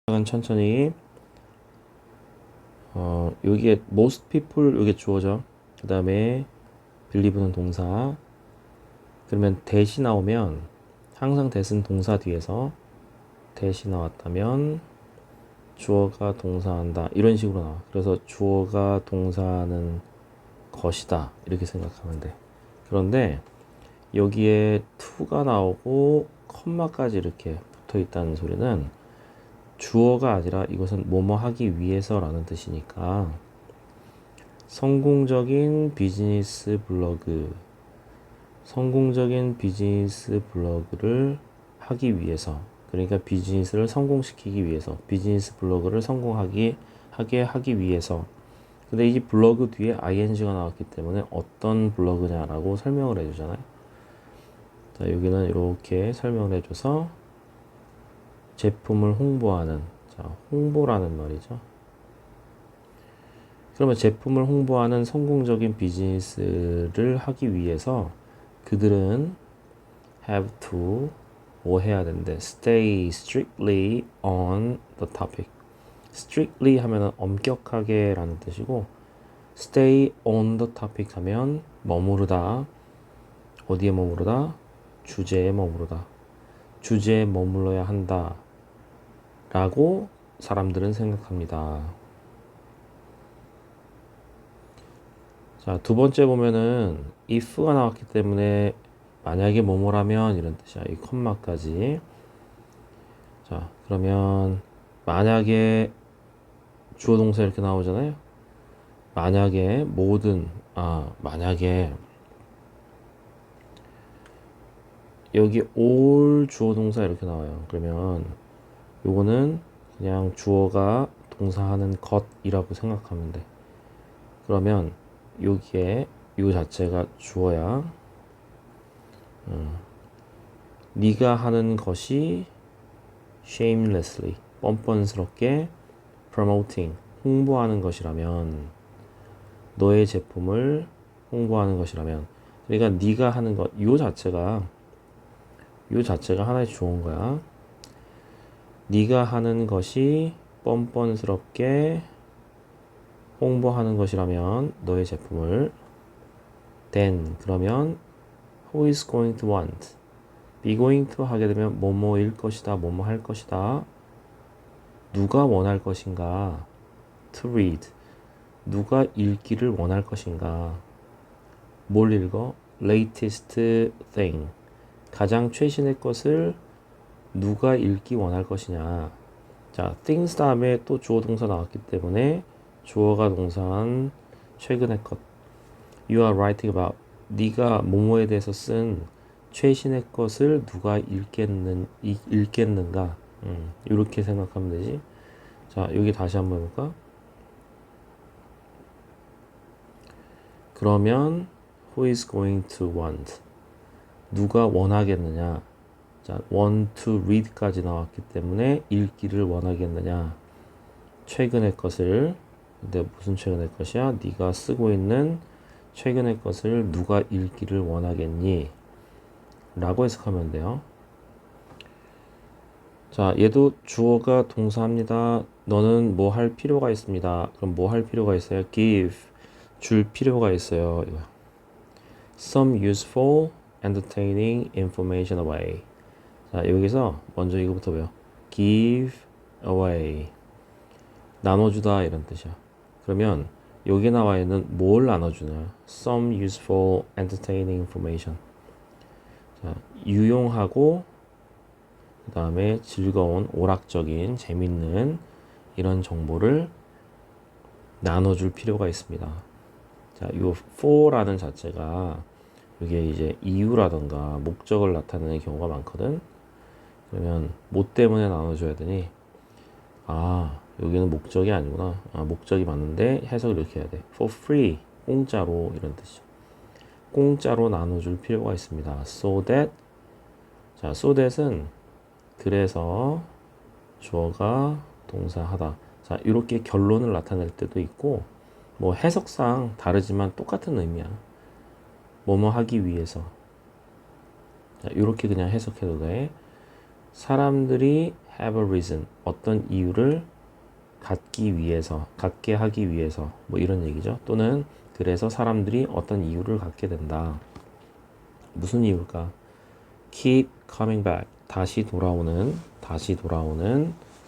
천천히. 여기에 most people 여기 주어져. 그 다음에 believe는 동사. 그러면 that이 나오면 항상 that은 동사 뒤에서 that이 나왔다면 주어가 동사한다 이런 식으로 나와. 그래서 주어가 동사하는 것이다 이렇게 생각하면 돼. 그런데 여기에 to가 나오고 컴마까지 이렇게 붙어 있다는 소리는 주어가 아니라 이것은 뭐뭐 하기 위해서라는 뜻이니까 성공적인 비즈니스 블로그를 하기 위해서, 그러니까 비즈니스를 성공시키기 위해서, 비즈니스 블로그를 성공하게 하기 위해서. 근데 이 블로그 뒤에 ing가 나왔기 때문에 어떤 블로그냐라고 설명을 해주잖아요. 자, 여기는 이렇게 설명을 해줘서 제품을 홍보하는, 자, 홍보라는 말이죠. 그러면 제품을 홍보하는 성공적인 비즈니스를 하기 위해서 그들은 have to 뭐 해야 되는데 stay strictly on the topic. strictly 하면은 엄격하게 라는 뜻이고 stay on the topic 하면 머무르다. 어디에 머무르다? 주제에 머무르다. 주제에 머물러야 한다 라고 사람들은 생각합니다. 자, 두 번째 보면은 if가 나왔기 때문에 만약에 뭐뭐라면 이런 뜻이야. 이 콤마까지. 자, 그러면 만약에 주어 동사 이렇게 나오잖아요. 만약에 만약에 여기 all 주어 동사 이렇게 나와요. 그러면 요거는 그냥 주어가 동사하는 것이라고 생각하면 돼. 그러면 여기에 요 자체가 주어야. 네가 하는 것이 shamelessly 뻔뻔스럽게 promoting 홍보하는 것이라면, 너의 제품을 홍보하는 것이라면, 그러니까 네가 하는 것 요 자체가 하나의 주어인 거야. 네가 하는 것이 뻔뻔스럽게 홍보하는 것이라면 너의 제품을 then 그러면 who is going to want be going to 하게 되면 뭐뭐일 것이다 뭐뭐 할 것이다. 누가 원할 것인가 to read 누가 읽기를 원할 것인가. 뭘 읽어? latest thing 가장 최신의 것을 누가 읽기 원할 것이냐. 자, things 다음에 또 주어 동사 나왔기 때문에 주어가 동사한 최근의 것. You are writing about 네가 뭐뭐에 대해서 쓴 최신의 것을 누가 읽겠는가. 이렇게 생각하면 되지. 자, 여기 다시 한번 해볼까? 그러면 who is going to want 누가 원하겠느냐. 자, want to read까지 나왔기 때문에 읽기를 원하겠느냐. 최근의 것을, 근데 무슨 최근의 것이야? 네가 쓰고 있는 최근의 것을 누가 읽기를 원하겠니? 라고 해석하면 돼요. 자, 얘도 주어가 동사합니다. 너는 뭐 할 필요가 있습니다. 그럼 뭐 할 필요가 있어요? give 줄 필요가 있어요. some useful entertaining information away. 자, 여기서 먼저 이거부터 배워. give away 나눠주다 이런 뜻이야. 그러면 여기 나와 있는 뭘 나눠주냐. some useful entertaining information. 자, 유용하고 그 다음에 즐거운 오락적인 재밌는 이런 정보를 나눠줄 필요가 있습니다. 자, 이 for라는 자체가 이게 이제 이유라던가 목적을 나타내는 경우가 많거든. 그러면 뭐 때문에 나눠줘야 되니? 여기는 목적이 아니구나. 목적이 맞는데 해석을 이렇게 해야 돼. for free 공짜로 이런 뜻이죠. 공짜로 나눠줄 필요가 있습니다. so that 자, so that은 그래서 주어가 동사하다. 자, 이렇게 결론을 나타낼 때도 있고 뭐 해석상 다르지만 똑같은 의미야. 뭐뭐 하기 위해서. 자, 이렇게 그냥 해석해도 돼. 사람들이 have a reason. 어떤 이유를 갖게 하기 위해서. 뭐 이런 얘기죠. 또는 그래서 사람들이 어떤 이유를 갖게 된다. 무슨 이유일까? keep coming back. 다시 돌아오는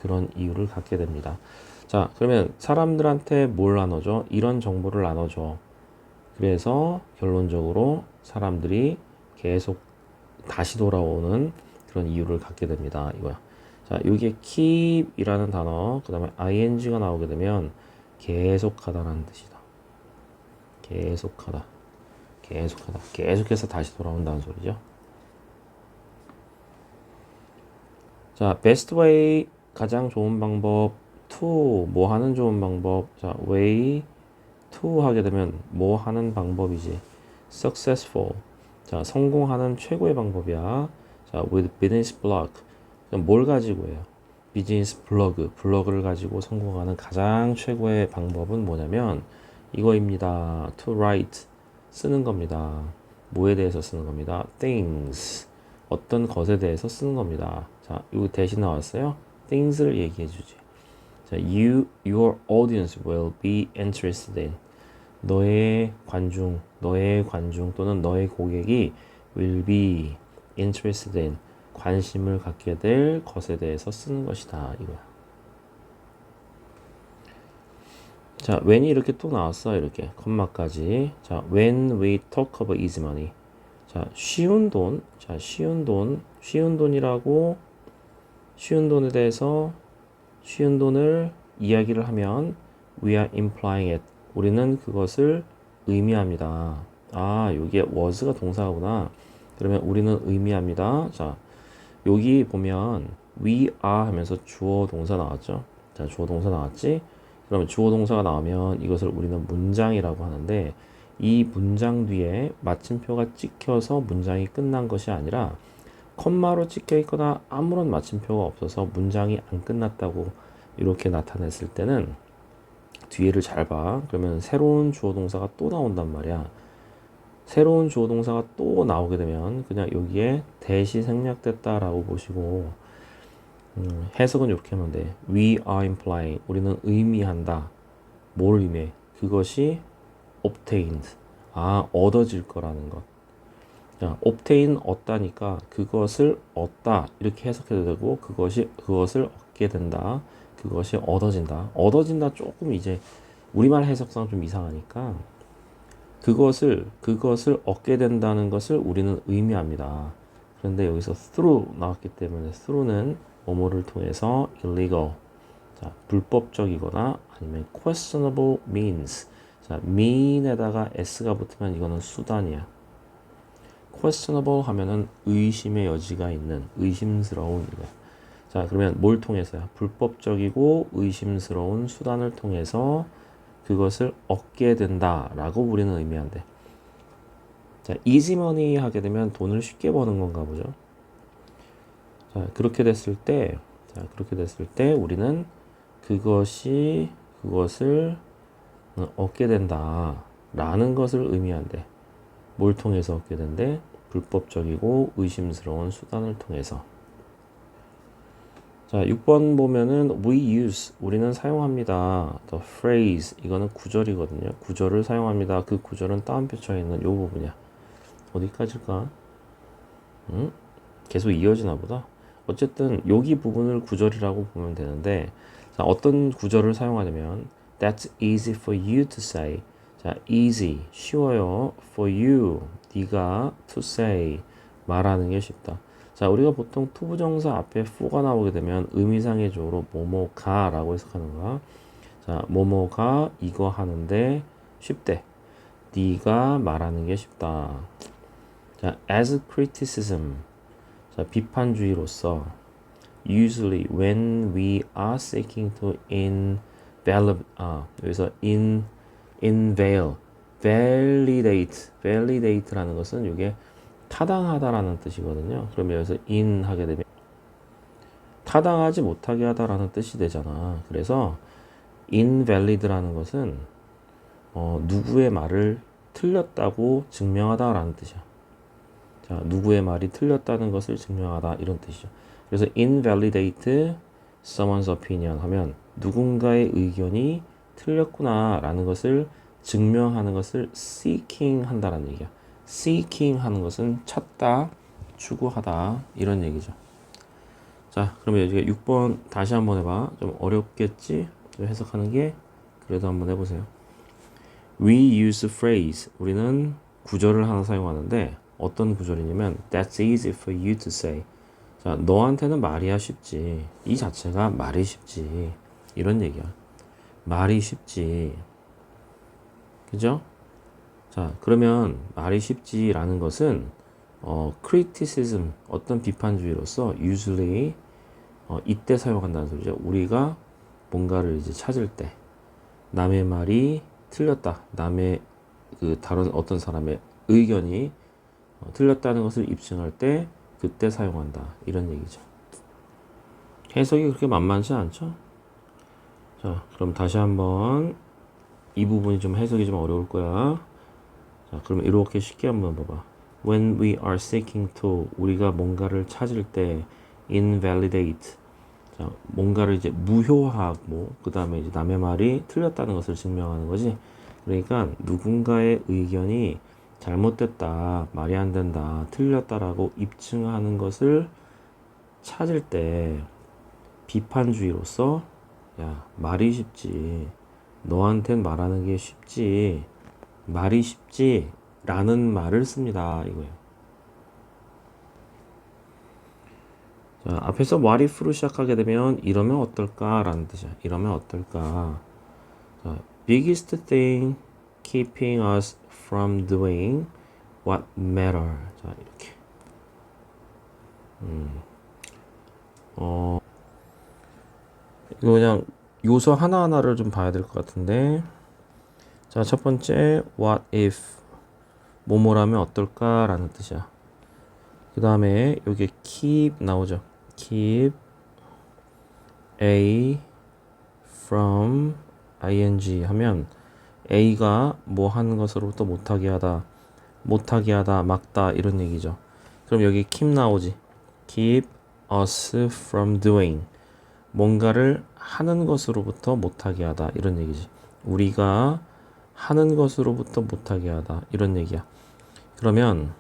그런 이유를 갖게 됩니다. 자, 그러면 사람들한테 뭘 나눠줘? 이런 정보를 나눠줘. 그래서 결론적으로 사람들이 계속 다시 돌아오는 그런 이유를 갖게 됩니다. 이거야. 자, 여기에 keep이라는 단어, 그 다음에 ing가 나오게 되면 계속하다라는 뜻이다. 계속해서 다시 돌아온다는 소리죠. 자, best way, 가장 좋은 방법, to, 뭐 하는 좋은 방법. 자, way to 하게 되면 뭐 하는 방법이지. successful, 자, 성공하는 최고의 방법이야. 자, with business blog, 뭘 가지고 해요? 비즈니스 블로그를 가지고 성공하는 가장 최고의 방법은 뭐냐면 이거입니다. to write, 쓰는 겁니다. 뭐에 대해서 쓰는 겁니다. things, 어떤 것에 대해서 쓰는 겁니다. 자, 이거 대신 나왔어요. things를 얘기해 주지. 자, your audience will be interested in. 너의 관중 또는 너의 고객이 will be interested in, 관심을 갖게 될 것에 대해서 쓰는 것이다. 이거야. 자, when이 이렇게 또 나왔어. 이렇게 컴마까지. 자, when we talk about easy money. 자, 쉬운 돈에 대해서 쉬운 돈을 이야기를 하면 we are implying it. 우리는 그것을 의미합니다. 아, 여기에 was가 동사구나. 그러면 우리는 의미합니다. 자, 여기 보면 we are 하면서 주어 동사 나왔죠. 자, 주어 동사 나왔지? 그러면 주어 동사가 나오면 이것을 우리는 문장이라고 하는데, 이 문장 뒤에 마침표가 찍혀서 문장이 끝난 것이 아니라 컴마로 찍혀 있거나 아무런 마침표가 없어서 문장이 안 끝났다고 이렇게 나타냈을 때는 뒤에를 잘 봐. 그러면 새로운 주어 동사가 또 나온단 말이야. 새로운 주어 동사가 또 나오게 되면 그냥 여기에 대시 생략됐다라고 보시고, 해석은 이렇게 하면 돼. We are implying, 우리는 의미한다. 뭘 의미해? 그것이 obtained, 얻어질 거라는 것. 자, obtain, 얻다니까 그것을 얻다 이렇게 해석해도 되고, 그것을 얻게 된다, 그것이 얻어진다 조금 이제 우리말 해석상 좀 이상하니까, 그것을 얻게 된다는 것을 우리는 의미합니다. 그런데 여기서 through 나왔기 때문에 through는 뭐뭐를 통해서 illegal, 자, 불법적이거나 아니면 questionable means. 자, mean에다가 s가 붙으면 이거는 수단이야. questionable 하면은 의심의 여지가 있는, 의심스러운 이거. 자, 그러면 뭘 통해서야? 불법적이고 의심스러운 수단을 통해서 그것을 얻게 된다라고 우리는 의미한대. 자, easy money 하게 되면 돈을 쉽게 버는 건가 보죠. 자, 그렇게 됐을 때 우리는 그것을 얻게 된다라는 것을 의미한대. 뭘 통해서 얻게 된대? 불법적이고 의심스러운 수단을 통해서. 자, 6번 보면은 we use, 우리는 사용합니다. the phrase, 이거는 구절이거든요. 구절을 사용합니다. 그 구절은 따옴표 쳐에 있는 요 부분이야. 어디까지일까? 계속 이어지나 보다. 어쨌든 여기 부분을 구절이라고 보면 되는데, 자, 어떤 구절을 사용하냐면 that's easy for you to say. 자, easy, 쉬워요. for you, 네가 to say, 말하는 게 쉽다. 자, 우리가 보통 투부정사 앞에 for가 나오게 되면 의미상의 조로 뭐뭐가 라고 해석하는 거야. 자, 뭐뭐가 이거 하는데 쉽대. 네가 말하는 게 쉽다. 자, as criticism, 자, 비판주의로서 usually when we are seeking to 여기서 validate라는 것은 이게 타당하다라는 뜻이거든요. 그러면 여기서 하게 되면 타당하지 못하게 하다라는 뜻이 되잖아. 그래서 invalid라는 것은 누구의 말을 틀렸다고 증명하다라는 뜻이야. 자, 누구의 말이 틀렸다는 것을 증명하다 이런 뜻이죠. 그래서 invalidate someone's opinion 하면 누군가의 의견이 틀렸구나 라는 것을 증명하는 것을 seeking 한다라는 얘기야. seeking 하는 것은 찾다, 추구하다 이런 얘기죠. 자, 그러면 이제 6번 다시 한번 해봐. 좀 어렵겠지? 좀 해석하는 게 그래도 한번 해보세요. We use a phrase. 우리는 구절을 하나 사용하는데 어떤 구절이냐면 That's easy for you to say. 자, 너한테는 말이야 쉽지. 이 자체가 말이 쉽지. 이런 얘기야. 말이 쉽지. 그죠? 자, 그러면 말이 쉽지라는 것은 criticism, 어떤 비판주의로서 usually 이때 사용한다는 소리죠. 우리가 뭔가를 이제 찾을 때 남의 말이 틀렸다. 남의 그 다른 어떤 사람의 의견이 틀렸다는 것을 입증할 때 그때 사용한다. 이런 얘기죠. 해석이 그렇게 만만치 않죠? 자, 그럼 다시 한번 이 부분이 좀 해석이 좀 어려울 거야. 자, 그럼 이렇게 쉽게 한번 봐봐. When we are seeking to, 우리가 뭔가를 찾을 때 invalidate, 자, 뭔가를 이제 무효하고 그 다음에 이제 남의 말이 틀렸다는 것을 증명하는 거지. 그러니까 누군가의 의견이 잘못됐다, 말이 안 된다, 틀렸다라고 입증하는 것을 찾을 때 비판주의로서 야, 말이 쉽지. 너한텐 말하는 게 쉽지. 말이 쉽지. 라는 말을 씁니다. 이거예요. 자, 앞에서 what if로 시작하게 되면 이러면 어떨까? 라는 뜻이야. 이러면 어떨까? 자, biggest thing keeping us from doing what matter. 자, 이렇게. 이거 그냥 요소 하나하나를 좀 봐야 될 것 같은데. 자, 첫 번째, what if. 뭐뭐라면 어떨까? 라는 뜻이야. 그 다음에 여기 keep 나오죠. keep A from ing 하면 A가 뭐 하는 것으로부터 못하게 하다, 못하게 하다, 막다 이런 얘기죠. 그럼 여기 keep 나오지. keep us from doing. 뭔가를 하는 것으로부터 못하게 하다 이런 얘기지. 우리가 하는 것으로부터 못하게 하다 이런 얘기야. 그러면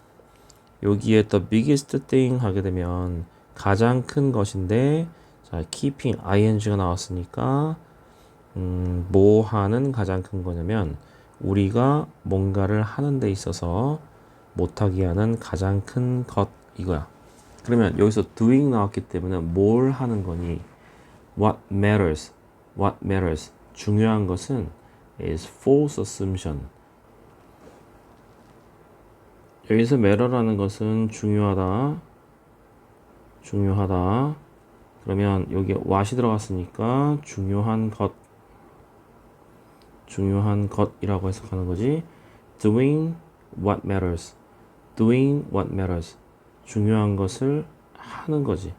여기에 the biggest thing 하게 되면 가장 큰 것인데, 자, keeping ing가 나왔으니까 뭐 하는 가장 큰 거냐면 우리가 뭔가를 하는 데 있어서 못하게 하는 가장 큰 것 이거야. 그러면 여기서 doing 나왔기 때문에 뭘 하는 거니? What matters? What matters? 중요한 것은 is false assumption. 여기서 matter라는 것은 중요하다. 중요하다. 그러면 여기 what이 들어갔으니까 중요한 것. 중요한 것이라고 해석하는 거지. Doing what matters. Doing what matters. 중요한 것을 하는 거지.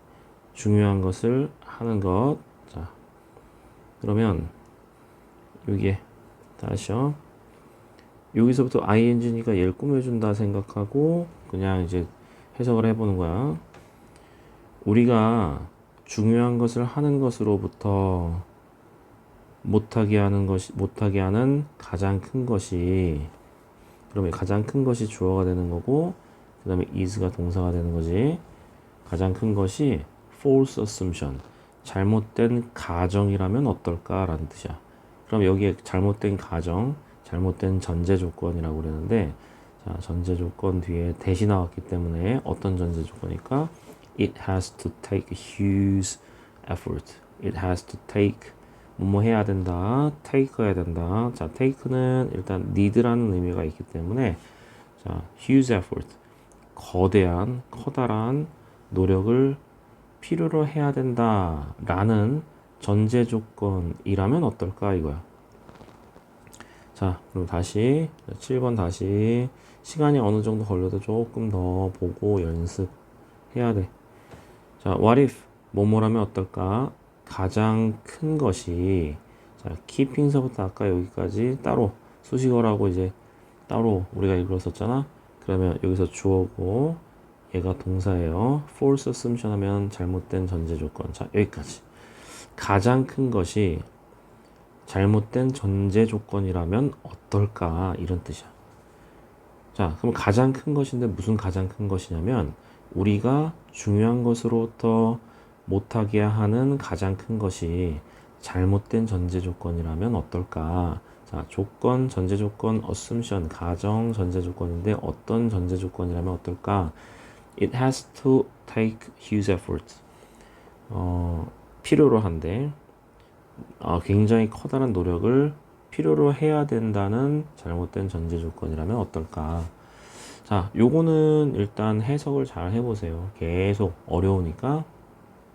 중요한 것을 하는 것. 자, 그러면 여기에 다시요. 여기서부터 ing니까 얘를 꾸며준다 생각하고 그냥 이제 해석을 해보는 거야. 우리가 중요한 것을 하는 것으로부터 못하게 하는 가장 큰 것이, 그러면 가장 큰 것이 주어가 되는 거고, 그 다음에 is가 동사가 되는 거지. 가장 큰 것이 false assumption, 잘못된 가정이라면 어떨까라는 뜻이야. 그럼 여기에 잘못된 가정, 잘못된 전제 조건이라고 그러는데, 자, 전제 조건 뒤에 대시 나왔기 때문에 어떤 전제 조건일까? It has to take a huge effort. It has to take, 뭐뭐 해야 된다, take 해야 된다. 자, take는 일단 need라는 의미가 있기 때문에, 자, huge effort, 거대한, 커다란 노력을 필요로 해야 된다라는 전제 조건이라면 어떨까 이거야. 자, 그럼 다시 7번 다시 시간이 어느 정도 걸려도 조금 더 보고 연습해야 돼. 자, what if 뭐뭐라면 어떨까? 가장 큰 것이, 자, keeping서부터 아까 여기까지 따로 수식어라고 이제 따로 우리가 읽었었잖아. 그러면 여기서 주어고 얘가 동사예요. false assumption 하면 잘못된 전제 조건. 자, 여기까지. 가장 큰 것이 잘못된 전제 조건이라면 어떨까? 이런 뜻이야. 자, 그럼 가장 큰 것인데 무슨 가장 큰 것이냐면 우리가 중요한 것으로부터 못하게 하는 가장 큰 것이 잘못된 전제 조건이라면 어떨까? 자, 조건, 전제 조건, assumption, 가정 전제 조건인데 어떤 전제 조건이라면 어떨까? It has to take huge effort. 필요로 한데 굉장히 커다란 노력을 필요로 해야 된다는 잘못된 전제 조건이라면 어떨까? 자, 요거는 일단 해석을 잘 해보세요. 계속 어려우니까